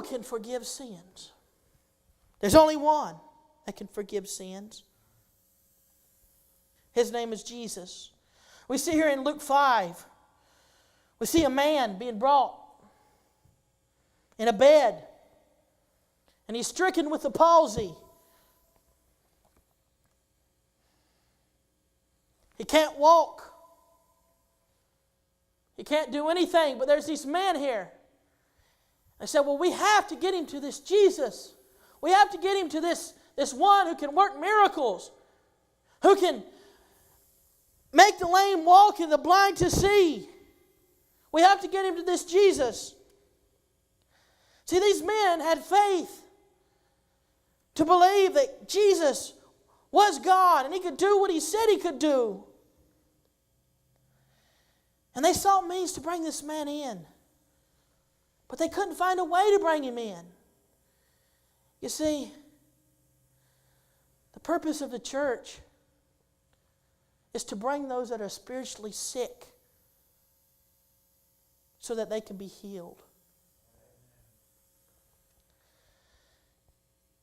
can forgive sins. There's only one that can forgive sins. His name is Jesus. We see here in Luke 5, we see a man being brought in a bed, and he's stricken with the palsy. He can't walk. He can't do anything, but there's these men here. I said, well, we have to get him to this Jesus. We have to get him to this one who can work miracles, who can make the lame walk and the blind to see. We have to get him to this Jesus. See, these men had faith to believe that Jesus was God and he could do what he said he could do. And they sought means to bring this man in. But they couldn't find a way to bring him in. You see, the purpose of the church is to bring those that are spiritually sick so that they can be healed.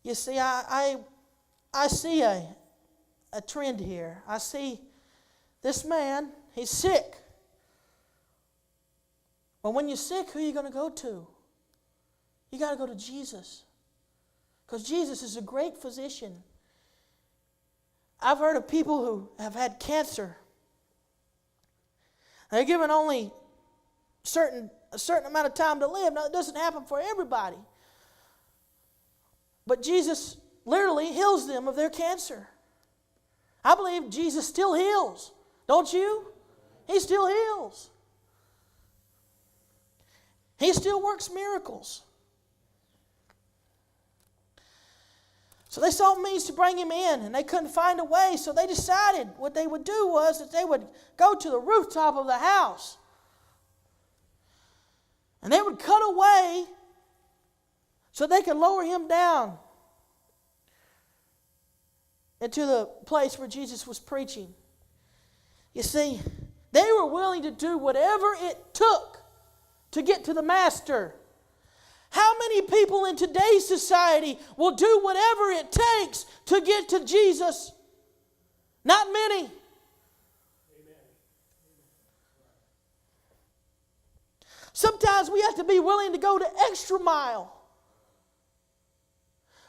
You see, I see a trend here. I see this man, he's sick. But when you're sick, who are you going to go to? You got to go to Jesus. Because Jesus is a great physician. I've heard of people who have had cancer. They're given only a certain amount of time to live. Now, it doesn't happen for everybody. But Jesus literally heals them of their cancer. I believe Jesus still heals. Don't you? He still heals. He still works miracles. So they sought means to bring him in, and they couldn't find a way, so they decided what they would do was that they would go to the rooftop of the house, and they would cut away so they could lower him down into the place where Jesus was preaching. You see, they were willing to do whatever it took to get to the Master. How many people in today's society will do whatever it takes to get to Jesus? Not many. Amen. Sometimes we have to be willing to go the extra mile.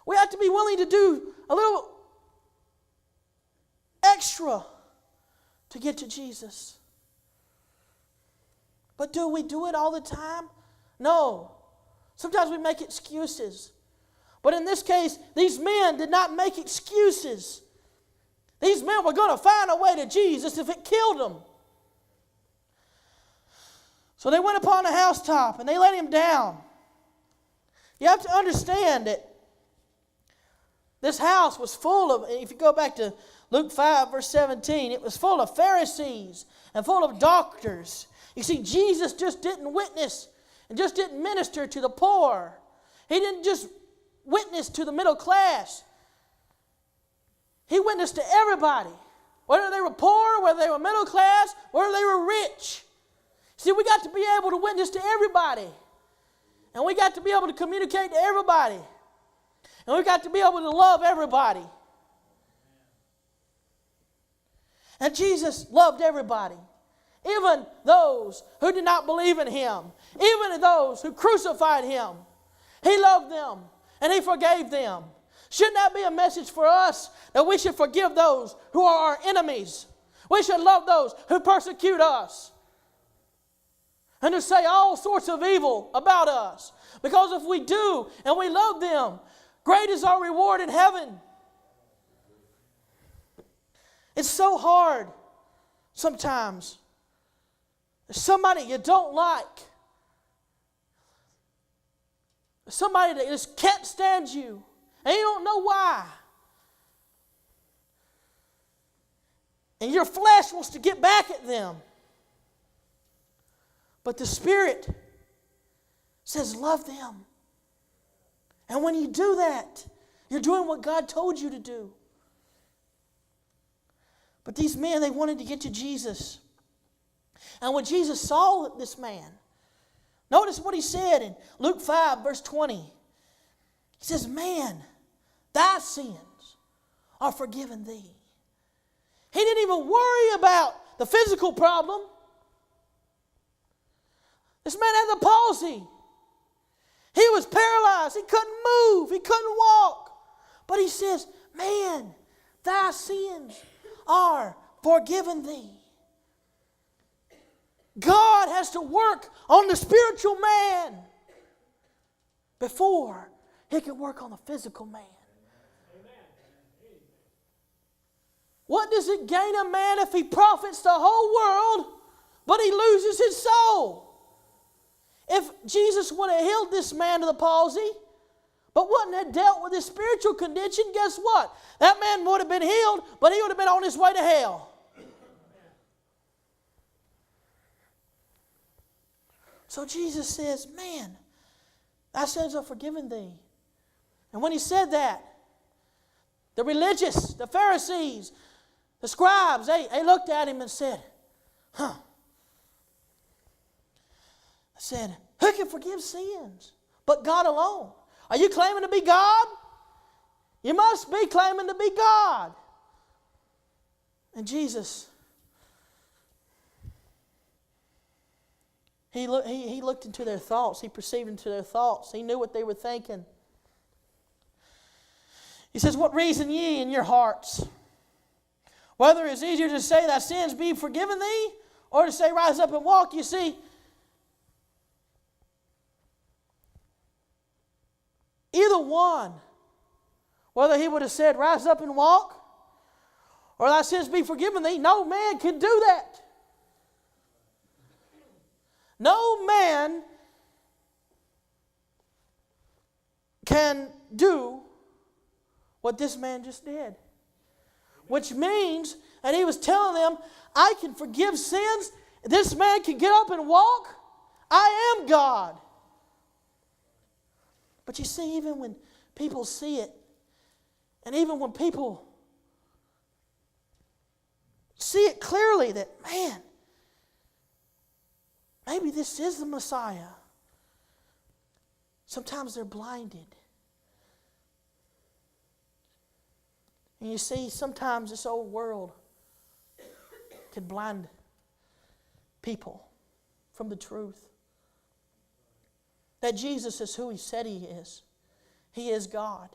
We have to be willing to do a little extra to get to Jesus. But do we do it all the time? No. Sometimes we make excuses. But in this case, these men did not make excuses. These men were going to find a way to Jesus if it killed them. So they went upon the housetop and they let him down. You have to understand that this house was full of, if you go back to Luke 5, verse 17, it was full of Pharisees and full of doctors. You see, Jesus just didn't witness and just didn't minister to the poor. He didn't just witness to the middle class. He witnessed to everybody, whether they were poor, whether they were middle class, whether they were rich. See, we got to be able to witness to everybody. And we got to be able to communicate to everybody. And we got to be able to love everybody. And Jesus loved everybody. Even those who did not believe in him. Even those who crucified him. He loved them and he forgave them. Shouldn't that be a message for us? That we should forgive those who are our enemies. We should love those who persecute us. And to say all sorts of evil about us. Because if we do and we love them, great is our reward in heaven. It's so hard sometimes. Somebody you don't like. Somebody that just can't stand you. And you don't know why. And your flesh wants to get back at them. But the Spirit says, love them. And when you do that, you're doing what God told you to do. But these men, they wanted to get to Jesus. And when Jesus saw this man, notice what he said in Luke 5, verse 20. He says, man, thy sins are forgiven thee. He didn't even worry about the physical problem. This man had the palsy. He was paralyzed. He couldn't move. He couldn't walk. But he says, man, thy sins are forgiven thee. God has to work on the spiritual man before He can work on the physical man. What does it gain a man if he profits the whole world, but he loses his soul? If Jesus would have healed this man of the palsy, but wouldn't have dealt with his spiritual condition, guess what? That man would have been healed, but he would have been on his way to hell. So Jesus says, man, thy sins are forgiven thee. And when he said that, the religious, the Pharisees, the scribes, they looked at him and said, said, who can forgive sins but God alone? Are you claiming to be God? You must be claiming to be God. And Jesus, he looked into their thoughts. He perceived into their thoughts. He knew what they were thinking. He says, what reason ye in your hearts? Whether it's easier to say thy sins be forgiven thee, or to say rise up and walk. You see, either one, whether he would have said rise up and walk, or thy sins be forgiven thee, no man can do that. No man can do what this man just did. Which means that he was telling them, I can forgive sins. This man can get up and walk. I am God. But you see, even when people see it, and even when people see it clearly that, man, maybe this is the Messiah, sometimes they're blinded. And you see, sometimes this old world can blind people from the truth. That Jesus is who He said He is. He is God.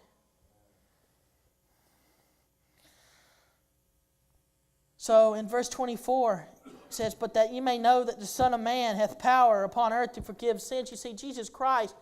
So in verse 24, it says, but that ye may know that the Son of Man hath power upon earth to forgive sins. You see, Jesus Christ